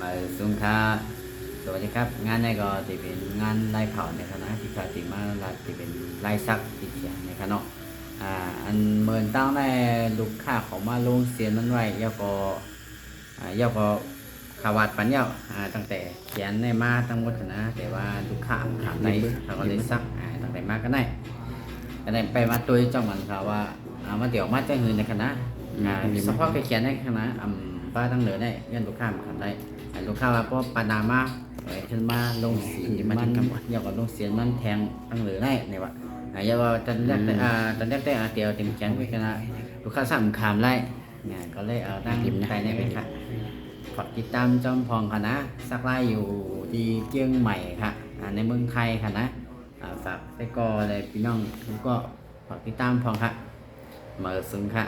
มาสุงค่ะสวัสดีครับงานในก็จะเป็นงานไล่เผาในคณะที่กาติมาลาจะเป็นไล่ซักติเขียนในคณะอันเมินตั้งในลูกค้าของมาลงเสียนมันไว้เยาก็เยาก็ขวัดปัญญาตั้งแต่เขียนในมาทั้งหมดนะแต่ว่าลูกค้าถามในเขาก็เลยซักตั้งแต่มาก็ได้ไปมาตัวจ้องมันค่ะว่ามาเดี๋ยวมาจะหืนในคณะเฉพาะเขียนในคณะป้าตั้งเหนือได้เงินลูกค้ามาทำได้ลูกค้าว่าเพราะปานามาขึ้นมาลงสีมันอยากลงเสียนมันแทงตั้งเหนือได้เนี่ยว่าอย่าว่าตอนแรกแต่เตียวเต็มแขนไปกันนะลูกค้าสั่งคำไล่เนี่ยก็เลยตั้งใจในเป็นค่ะฝากติดตามจอมพองค่ะนะสักไล่อยู่ที่เชียงใหม่ค่ะในเมืองไทยค่ะนะฝากไปก่อนเลยพี่น้องก็ฝากติดตามพองค่ะมาซึ้งค่ะ